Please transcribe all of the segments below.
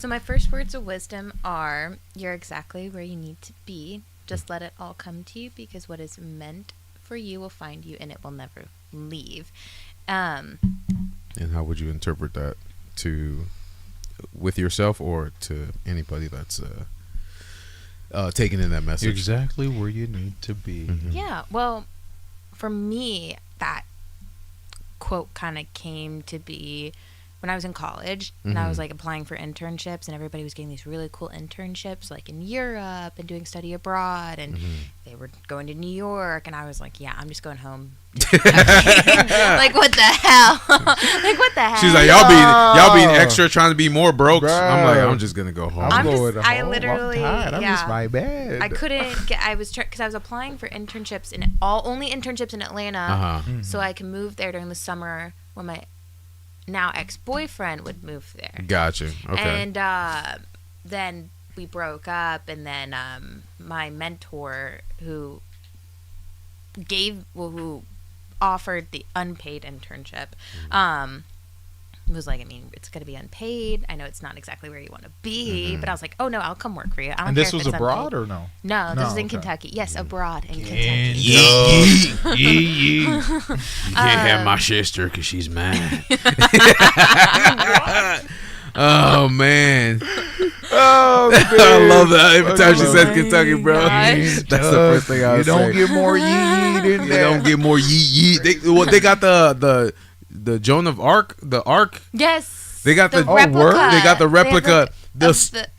So my first words of wisdom are, you're exactly where you need to be. Just let it all come to you, because what is meant for you will find you and it will never leave. And how would you interpret that with yourself or to anybody that's taking in that message? Exactly where you need to be. Mm-hmm. Yeah, well, for me, that quote kind of came to be when I was in college, and I was like applying for internships, and everybody was getting these really cool internships like in Europe and doing study abroad, and they were going to New York, and I was like, yeah, I'm just going home. Like, what the hell? Like, what the hell? She's like, y'all being extra, trying to be more broke. Bro. I'm like, I'm just gonna go home. I literally, I miss my bed. I couldn't get. I was because I was applying for internships in only internships in Atlanta, so I can move there during the summer when my now ex-boyfriend would move there. Gotcha. Okay. And then we broke up, and then my mentor who offered the unpaid internship was like, I mean, it's going to be unpaid. I know it's not exactly where you want to be, but I was like, oh no, I'll come work for you. I don't And care this if was it's abroad unpaid. or no? No, this is in okay. Kentucky. Yes, abroad in Kentucky. You can't have my sister because she's mine. Oh man. Oh, I love that. Every time she says Kentucky, bro, gosh. that's the first thing I You say. don't get more yee than They that. don't get more yee. They got the Joan of Arc, the Ark. Yes. They got the replica. word. They got the replica.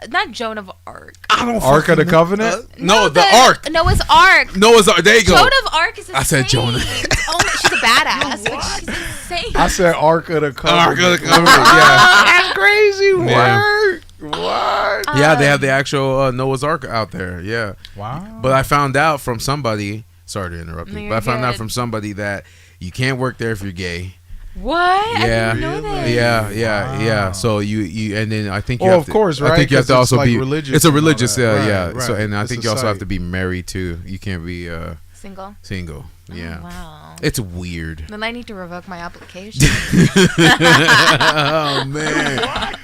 Not Joan of Arc. I don't Ark of the fucking- Covenant? No, the Ark. Noah's Ark. Noah's Ark. There you go. Joan of Arc is insane. I said Jonah. She's a badass, but she's insane. I said Ark of the Covenant. Ark of the Covenant. Yeah. That's crazy. Yeah. Word. What? Yeah, they have the actual Noah's Ark out there. Yeah. Wow. But I found out from somebody. Sorry to interrupt No, you, you're but I found out good. from somebody that you can't work there if you're gay. What? Yeah. I didn't know that. Yeah. So you and then I think you Oh, have of to, course, I think right? you have to 'Cause also it's like be religious It's a and all religious, that. yeah. Right, So right. and I It's think a you also have site. to be married too. You can't be Single? single. Yeah. Oh, wow. It's weird. Then I need to revoke my application. Oh man.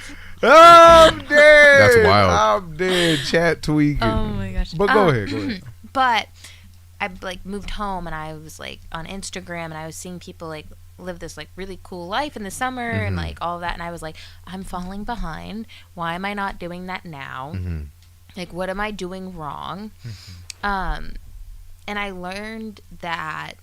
I'm dead. That's wild. I'm dead. Chat tweaking. Oh my gosh. But go ahead. But I like moved home, and I was like on Instagram, and I was seeing people like live this like really cool life in the summer and like all of that, and I was like, I'm falling behind. Why am I not doing that now? Like, what am I doing wrong? And I learned that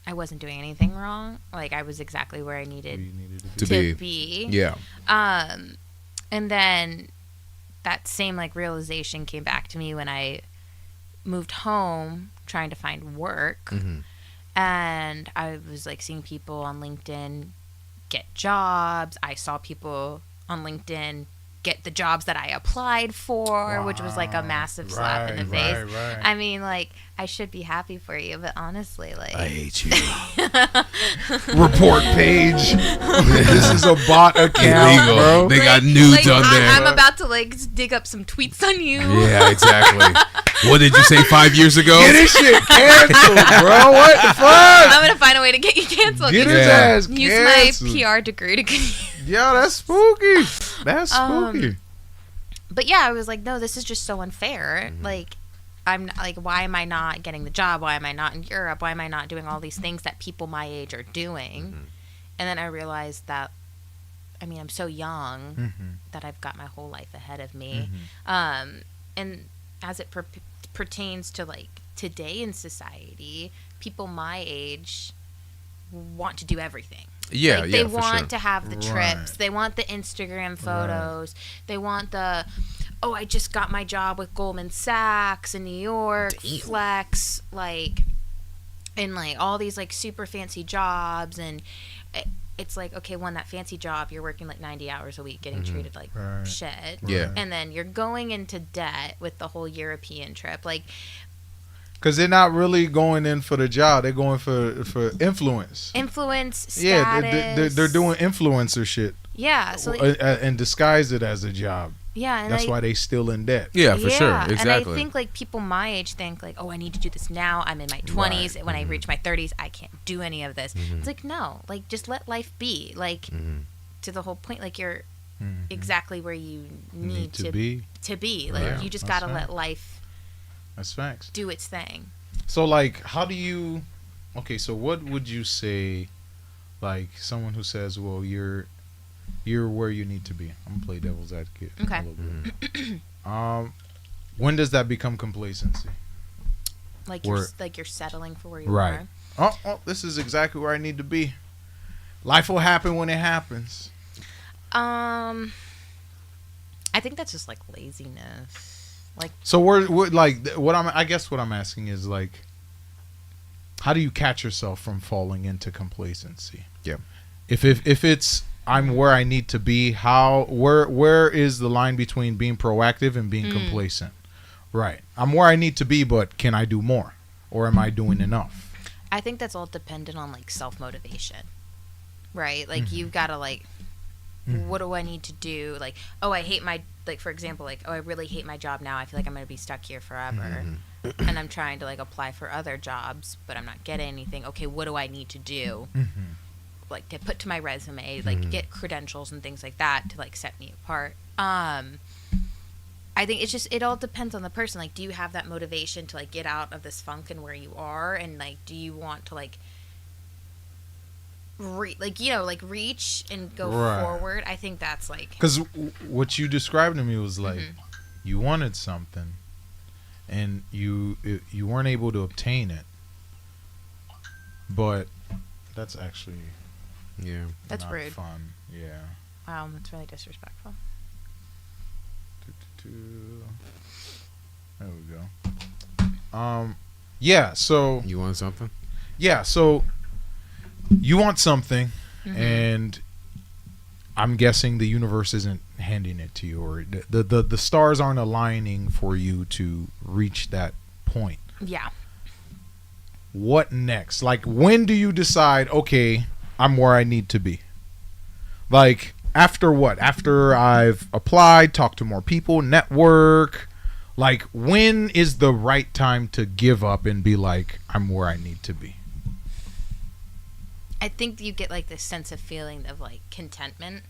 I wasn't doing anything wrong. Like, I was exactly where I needed To to be. be. Yeah. And then that same like realization came back to me when I moved home trying to find work. And I was like seeing people on LinkedIn get jobs. I saw people on LinkedIn get the jobs that I applied for, which was like a massive slap in the face. Right. I mean, like, I should be happy for you, but honestly, like, I hate you. Report page. This is a bot account, Illegal. bro. They got like, nudes on there. I'm about to like dig up some tweets on you. Yeah, exactly. What did you say 5 years ago? Get this shit canceled, bro. What the fuck? I'm gonna find a way to get you canceled. Get Use his ass Use canceled. my PR degree to get you. Yo, that's spooky. That's spooky. But yeah, I was like, no, this is just so unfair. Like, I'm not, like, why am I not getting the job? Why am I not in Europe? Why am I not doing all these things that people my age are doing? And then I realized that, I mean, I'm so young that I've got my whole life ahead of me. And as it pertains to like today in society, people my age want to do everything. Yeah, like, yeah, they for want sure. to have the trips. They want the Instagram photos. They want the, oh, I just got my job with Goldman Sachs in New York, flex, like, and like all these like super fancy jobs. And it's like, okay, that fancy job, you're working like 90 hours a week, getting treated like shit. Yeah. And then you're going into debt with the whole European trip. Like, Because they're not really going in for the job. They're going for influence. influence, status. Yeah, they're doing influencer shit. Yeah. So, and disguise it as a job. yeah. And That's like, why they still in debt. Yeah, for sure. And I Exactly. think like people my age think like, oh, I need to do this now. I'm in my 20s. When I reach my 30s, I can't do any of this. It's like, no, like just let life be. Like to the whole point, like you're exactly where you need to be. Like Yeah, you just that's got to facts. let life That's facts. do its thing. So like, how do you? Okay, so what would you say? Like someone who says, "Well, you're where you need to be." I'm gonna play devil's advocate. Okay. A little bit. When does that become complacency? Like Where- you're settling for where you Right. are. Oh, this is exactly where I need to be. Life will happen when it happens. I think that's just like laziness. Like So we're like what I guess what I'm asking is like, how do you catch yourself from falling into complacency? Yeah. If it's I'm where I need to be, where is the line between being proactive and being complacent? Right. I'm where I need to be, but can I do more, or am I doing enough? I think that's all dependent on like self-motivation. Right? Like you've got to like what do I need to do? Like, oh, I hate my, like, for example, like, oh, I really hate my job now. I feel like I'm going to be stuck here forever. And I'm trying to, like, apply for other jobs, but I'm not getting anything. Okay, what do I need to do? Like, to put to my resume, like, get credentials and things like that to, like, set me apart. I think it's just, it all depends on the person. Like, do you have that motivation to, like, get out of this funk and where you are? And, like, do you want to, like, reach and go forward? I think that's like, because what you described to me was like you wanted something and you weren't able to obtain it, but that's actually that's not rude. fun. Yeah. Wow, that's really disrespectful. There we go. Yeah, so You want something? so you want something, and I'm guessing the universe isn't handing it to you, or the stars aren't aligning for you to reach that point. Yeah. What next? Like, when do you decide, okay, I'm where I need to be? Like, after what? After I've applied, talked to more people, network? Like, when is the right time to give up and be like, I'm where I need to be? I think you get like this sense of feeling of like contentment